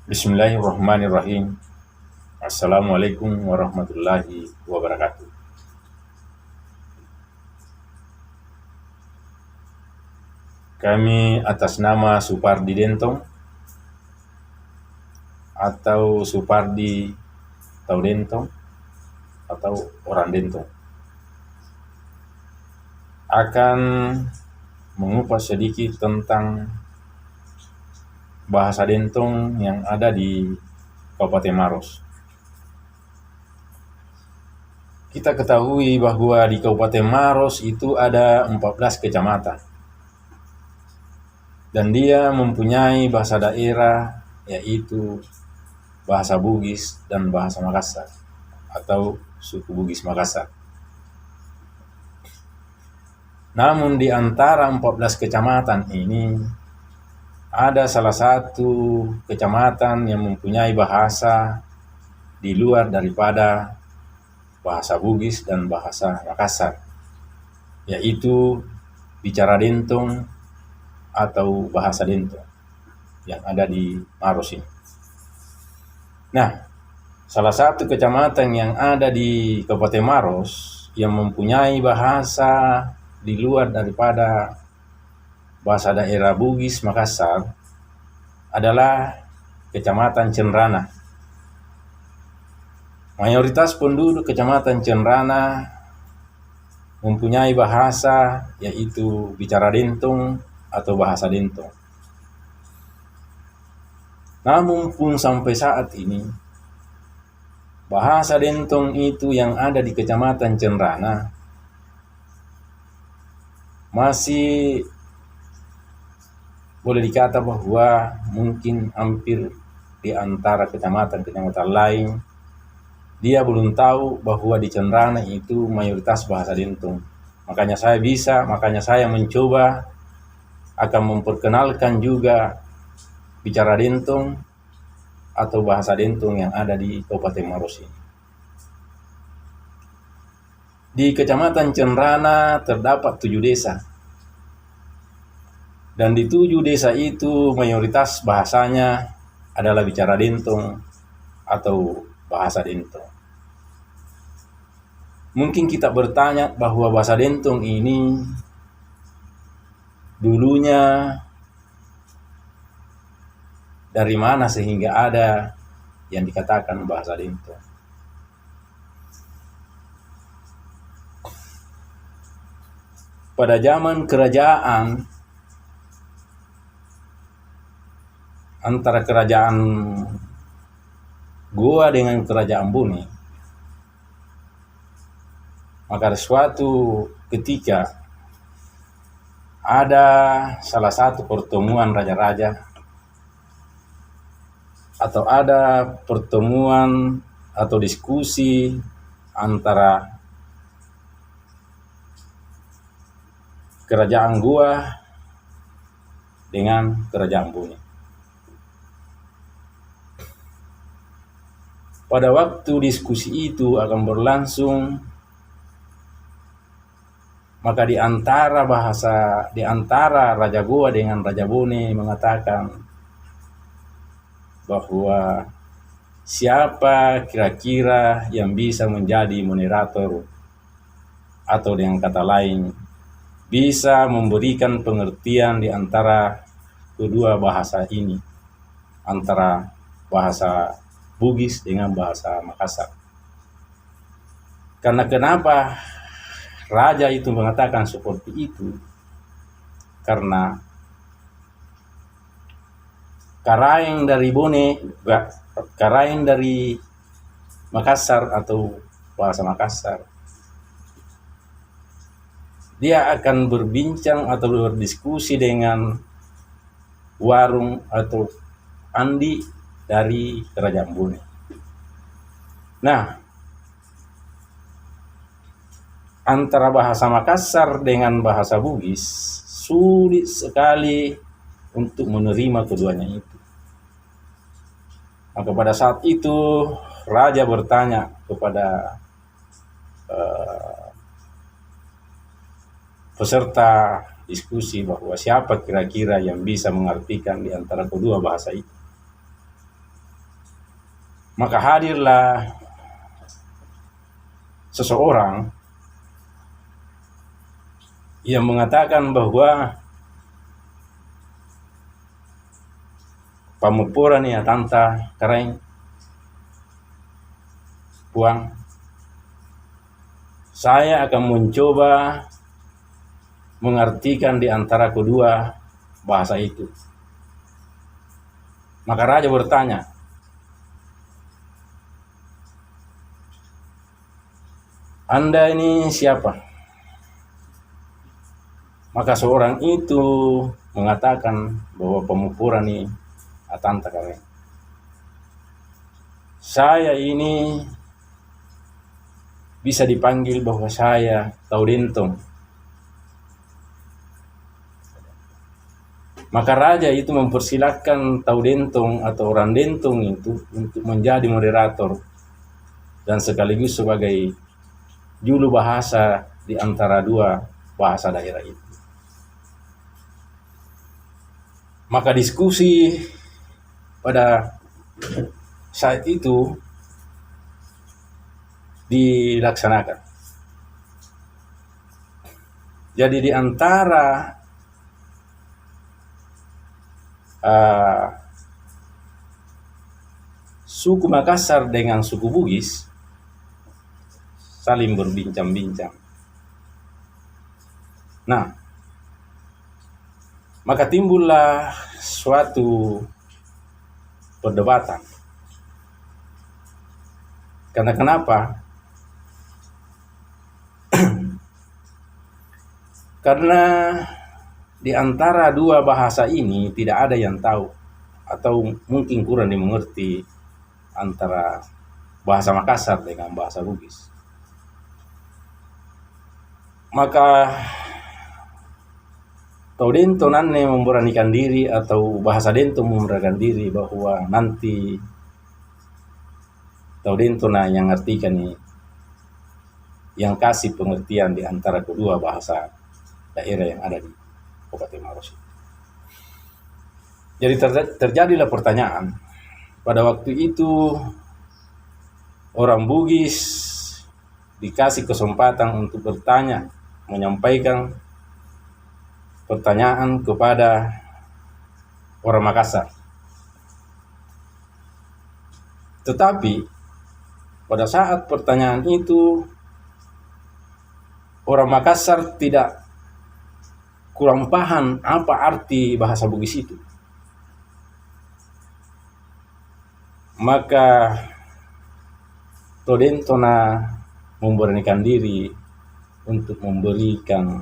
Bismillahirrahmanirrahim. Assalamualaikum warahmatullahi wabarakatuh. Kami atas nama Supardi Dentong atau Supardi Tau Dentong atau orang Dentong akan mengupas sedikit tentang bahasa Dentong yang ada di Kabupaten Maros. Kita ketahui bahwa di Kabupaten Maros itu ada 14 kecamatan. Dan dia mempunyai bahasa daerah yaitu bahasa Bugis dan bahasa Makassar atau suku Bugis Makassar. Namun di antara 14 kecamatan ini ada salah satu kecamatan yang mempunyai bahasa di luar daripada bahasa Bugis dan bahasa Makassar, yaitu bicara Dentong atau bahasa Dentong yang ada di Maros ini. Nah, salah satu kecamatan yang ada di Kabupaten Maros yang mempunyai bahasa di luar daripada bahasa daerah Bugis Makassar adalah Kecamatan Cenrana. Mayoritas penduduk Kecamatan Cenrana mempunyai bahasa yaitu bicara Dentong atau bahasa Dentong. Namun pun sampai saat ini bahasa Dentong itu yang ada di Kecamatan Cenrana masih boleh dikata bahwa mungkin hampir di antara kecamatan-kecamatan lain dia belum tahu bahwa di Cenrana itu mayoritas bahasa Dentong. Makanya saya mencoba akan memperkenalkan juga bicara Dentong atau bahasa Dentong yang ada di Kabupaten Maros ini. Di Kecamatan Cenrana terdapat 7 desa. Dan di 7 desa itu mayoritas bahasanya adalah bicara Dentong atau bahasa Dentong. Mungkin kita bertanya bahwa bahasa Dentong ini dulunya dari mana sehingga ada yang dikatakan bahasa Dentong. Pada zaman kerajaan antara kerajaan Goa dengan kerajaan Bone, maka suatu ketika ada salah satu pertemuan raja-raja atau ada pertemuan atau diskusi antara kerajaan Goa dengan kerajaan Bone. Pada waktu diskusi itu akan berlangsung, maka di antara Raja Goa dengan Raja Bone mengatakan bahwa siapa kira-kira yang bisa menjadi moderator atau dengan kata lain bisa memberikan pengertian di antara kedua bahasa ini, antara bahasa Bugis dengan bahasa Makassar. Karena kenapa raja itu mengatakan seperti itu? Karena karaeng dari Makassar atau bahasa Makassar, dia akan berbincang atau berdiskusi dengan Warung atau Andi dari kerajaan Bone. Nah, antara bahasa Makassar dengan bahasa Bugis sulit sekali untuk menerima keduanya itu. Maka pada saat itu raja bertanya kepada peserta diskusi bahwa siapa kira-kira yang bisa mengartikan di antara kedua bahasa itu. Maka hadirlah seseorang yang mengatakan bahwa pamupura ni tanta kareng puang, saya akan mencoba mengartikan di antara kedua bahasa itu. Maka raja bertanya, Anda ini siapa? Maka seorang itu mengatakan bahwa pamupura ni atanta kareng. Saya ini bisa dipanggil bahwa saya Taudentong. Maka raja itu mempersilahkan Taudentong atau orang Dentong itu untuk menjadi moderator dan sekaligus sebagai juru bahasa di antara dua bahasa daerah itu. Maka diskusi pada saat itu dilaksanakan. Jadi di antara suku Makassar dengan suku Bugis saling berbincang-bincang. Nah, maka timbullah suatu perdebatan. Karena kenapa? Karena di antara dua bahasa ini tidak ada yang tahu atau mungkin kurang dimengerti antara bahasa Makassar dengan bahasa Bugis. Maka Taudento nanne memberanikan diri atau bahasa Dento memberanikan diri bahwa nanti Taudento yang artikan ini yang kasih pengertian di antara kedua bahasa daerah yang ada di Kabupaten Maros. Jadi terjadilah pertanyaan. Pada waktu itu orang Bugis dikasih kesempatan untuk bertanya, menyampaikan pertanyaan kepada orang Makassar. Tetapi pada saat pertanyaan itu orang Makassar tidak kurang paham apa arti bahasa Bugis itu. Maka Taudento memberanikan diri untuk memberikan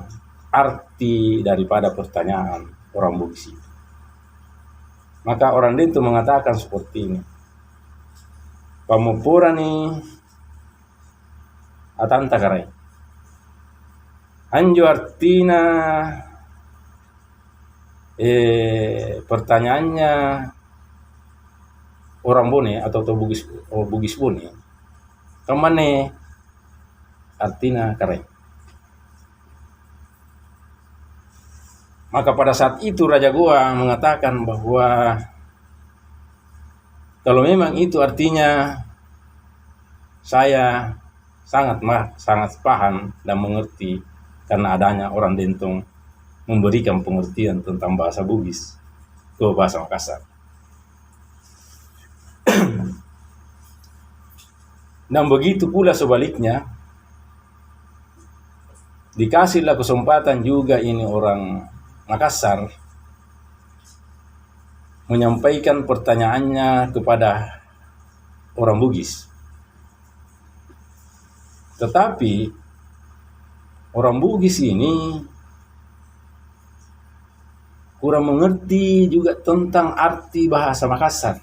arti daripada pertanyaan orang Bugis itu. Maka orang Dento mengatakan seperti ini. Pamupura ni atanta kareng. Anjo artina pertanyaannya orang Bone atau Bugis Bone. Kemana artina kareng. Maka pada saat itu Raja Goa mengatakan bahwa kalau memang itu artinya saya sangat paham dan mengerti karena adanya orang Dentong memberikan pengertian tentang bahasa Bugis ke bahasa Makassar. Dan begitu pula sebaliknya, dikasihlah kesempatan juga ini orang Makassar menyampaikan pertanyaannya kepada orang Bugis. Tetapi orang Bugis ini kurang mengerti juga tentang arti bahasa Makassar.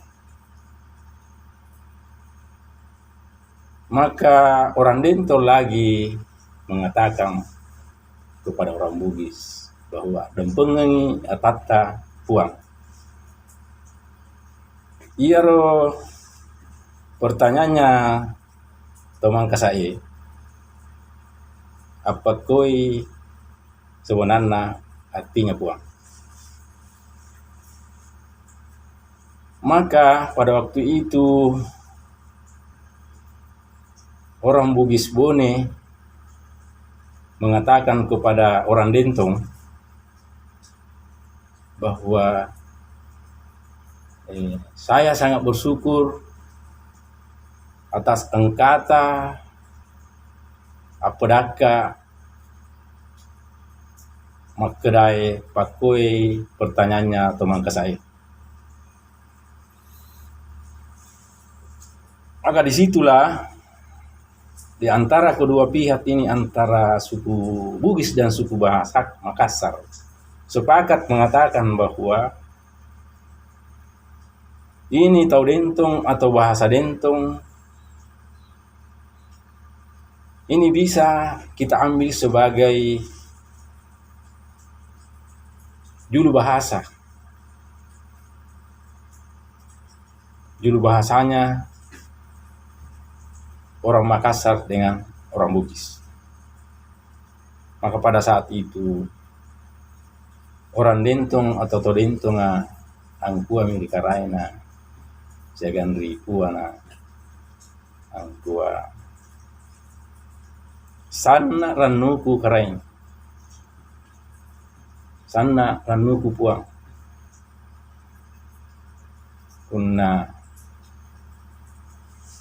Maka orang Dento lagi mengatakan kepada orang Bugis bahwa dempengengi atata puang. Iya ro pertanyaannya teman kasai. Apa koi sebenarnya artinya puang? Maka pada waktu itu orang Bugis Bone mengatakan kepada orang Dentong bahwa saya sangat bersyukur atas engkata apodaka makedai pakoi pertanyaannya atau mangka saya. Maka disitulah di antara kedua pihak ini, antara suku Bugis dan suku Bahasa Makassar, sepakat mengatakan bahwa ini tau dentong atau bahasa dentong ini bisa kita ambil sebagai julu bahasa. Julu bahasanya orang Makassar dengan orang Bugis. Maka pada saat itu orang dentong atau todentonga angkua milikaraina jagandri kuana angkua sanna ranuku karain sanna ranuku puang kunna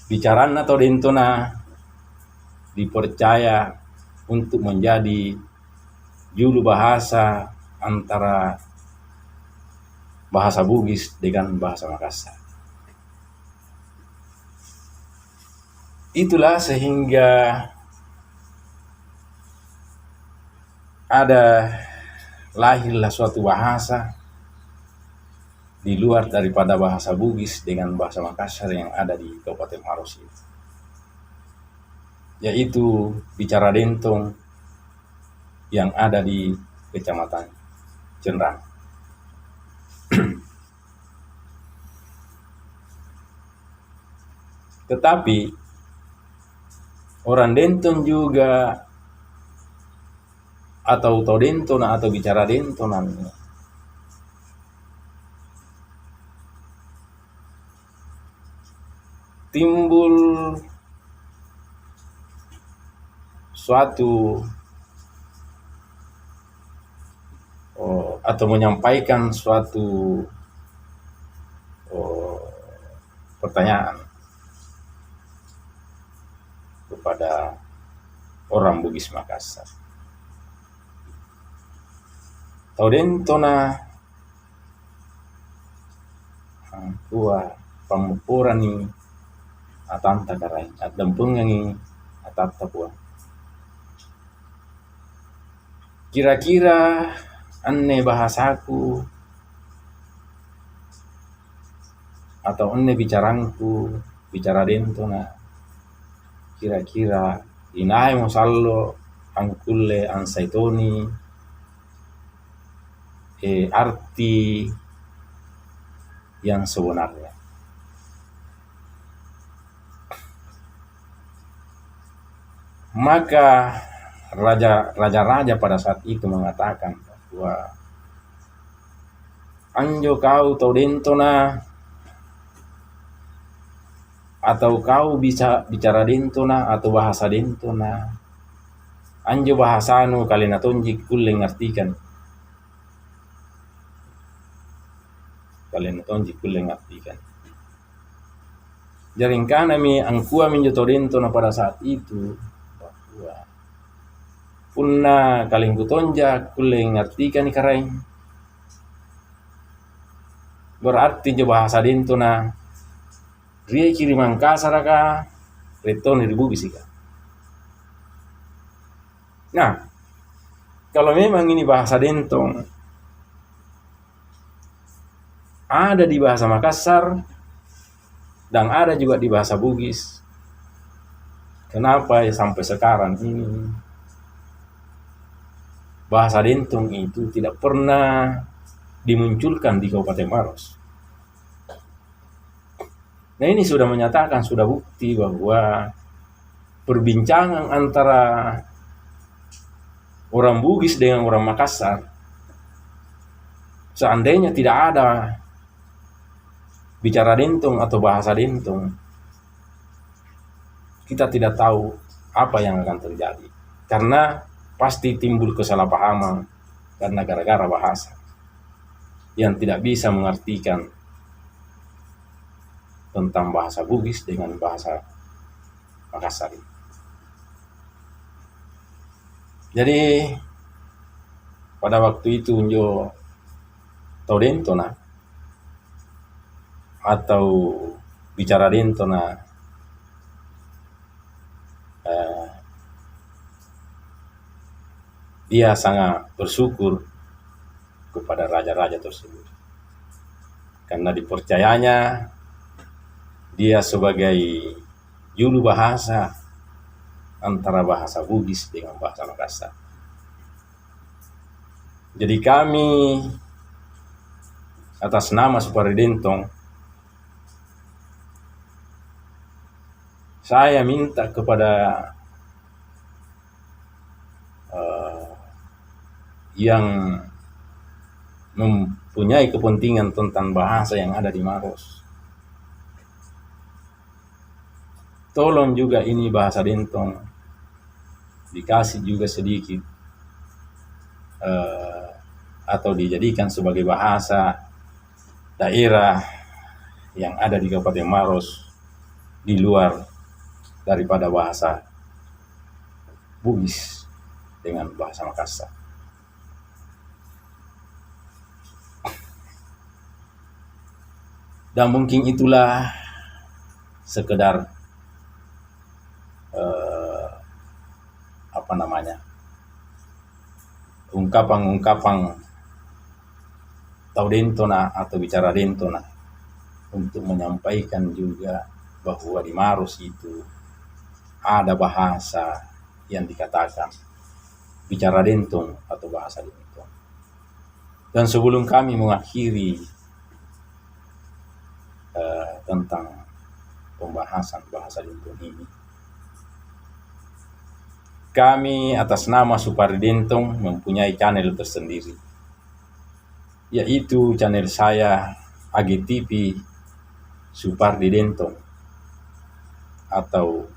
bicaraan atau dentona dipercaya untuk menjadi julu bahasa antara bahasa Bugis dengan bahasa Makassar. Itulah sehingga lahirlah suatu bahasa di luar daripada bahasa Bugis dengan bahasa Makassar yang ada di Kabupaten Maros itu, yaitu bicara dentong yang ada di Kecamatan Cenrang. Tetapi orang dentong juga atau todentona atau bicara dentonan ini timbul suatu atau menyampaikan suatu pertanyaan kepada orang Bugis Makassar. Todentona angkua pamupurani atanta karai adampungangi atata pua. Kira-kira anne bahasaku atau anne bicara dentona kira-kira inai mosallo angkulle ansaitoni arti yang sebenarnya. Maka raja-raja pada saat itu mengatakan bahwa anjo kau tau dentona atau kau bisa bicara dentona atau bahasa dentona, anjo bahasanu kalina tonjik kulle ngartikan. Kalina tonjik kulle ngartikan. Jaringkana mi angkua minjo tau dentona pada saat itu punna kalingku tonjak kulle ngartikan ikarai berarti jo bahasa dentona rie kiri Mangkasar ka reton di Bugis ka. Nah, kalau memang ini bahasa dentong ada di bahasa Makassar dan ada juga di bahasa Bugis, kenapa ya sampai sekarang ini bahasa dentong itu tidak pernah dimunculkan di Kabupaten Maros? Nah, ini sudah menyatakan, sudah bukti bahwa perbincangan antara orang Bugis dengan orang Makassar, seandainya tidak ada bicara dentong atau bahasa dentong, kita tidak tahu apa yang akan terjadi. Karena pasti timbul kesalahpahaman karena gara-gara bahasa yang tidak bisa mengartikan tentang bahasa Bugis dengan bahasa Makassar. Jadi pada waktu itu Unjo tau dentona atau bicara dentona dia sangat bersyukur kepada raja-raja tersebut karena dipercayanya dia sebagai juru bahasa antara bahasa Bugis dengan bahasa Makassar. Jadi kami atas nama Suparidentong, saya minta kepada yang mempunyai kepentingan tentang bahasa yang ada di Maros, tolong juga ini bahasa Dentong dikasih juga sedikit atau dijadikan sebagai bahasa daerah yang ada di Kabupaten Maros di luar daripada bahasa Bugis dengan bahasa Makassar. Dan mungkin itulah sekedar ungkapan tau dentona atau bicara dentona untuk menyampaikan juga bahwa di Maros itu ada bahasa yang dikatakan bicara dentong atau bahasa dentong. Dan sebelum kami mengakhiri tentang pembahasan bahasa dentong ini, kami atas nama Suparidentong mempunyai channel tersendiri, yaitu channel saya AGTV Supardi Dentong atau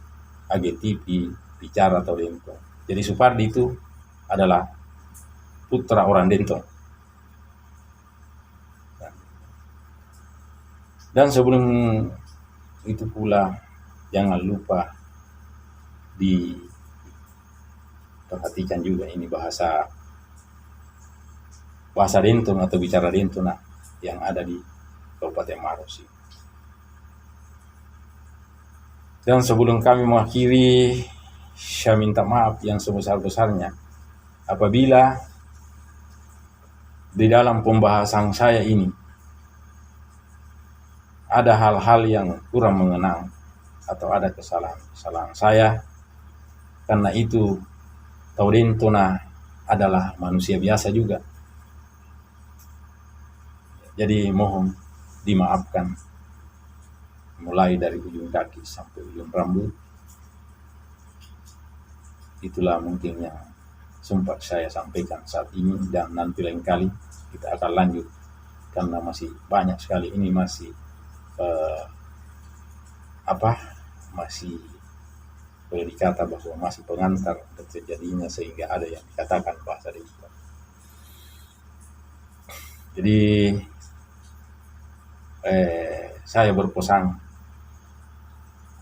AGTV Bicara atau Dentong. Jadi Supardi itu adalah putra orang Dentong. Dan sebelum itu pula jangan lupa diperhatikan juga ini bahasa Dentong atau bicara Dentong yang ada di Kabupaten Maros. Dan sebelum kami mengakhiri, saya minta maaf yang sebesar-besarnya apabila di dalam pembahasan saya ini ada hal-hal yang kurang mengenang atau ada kesalahan saya, karena itu tau dentona adalah manusia biasa juga. Jadi mohon dimaafkan mulai dari ujung kaki sampai ujung rambut. Itulah mungkin yang sempat saya sampaikan saat ini, dan nanti lain kali kita akan lanjut karena masih banyak sekali ini, masih masih boleh dikata bahwa masih pengantar terjadinya sehingga ada yang dikatakan bahasa Dentong. Jadi saya berpesan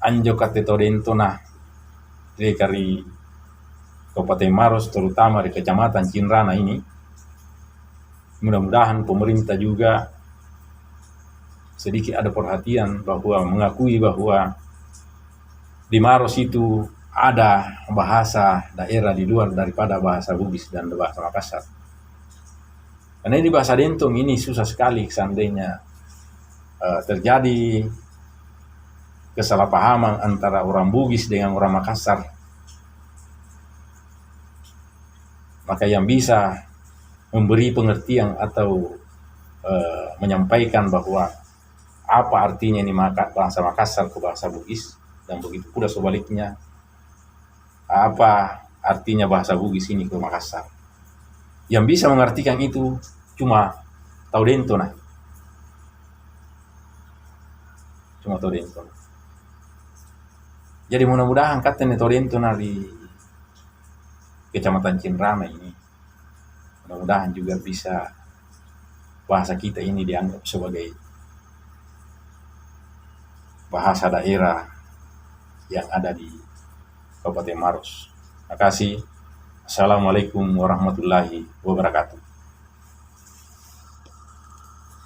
anjo kate tau dentona dari Kabupaten Maros, terutama di Kecamatan Cinrana ini. Mudah-mudahan pemerintah juga sedikit ada perhatian bahwa mengakui bahwa di Maros itu ada bahasa daerah di luar daripada bahasa Bugis dan bahasa Makassar. Karena ini bahasa Dentong ini susah sekali seandainya terjadi kesalahpahaman antara orang Bugis dengan orang Makassar. Maka yang bisa memberi pengertian atau menyampaikan bahwa apa artinya ini bahasa Makassar ke bahasa Bugis, dan begitu pula sebaliknya apa artinya bahasa Bugis ini ke Makassar. Yang bisa mengartikan itu cuma tau dentona. Jadi mudah-mudahan kata Torinto di Kecamatan Cinrama ini, mudah-mudahan juga bisa bahasa kita ini dianggap sebagai bahasa daerah yang ada di Kabupaten Maros. Terima kasih. Assalamualaikum warahmatullahi wabarakatuh.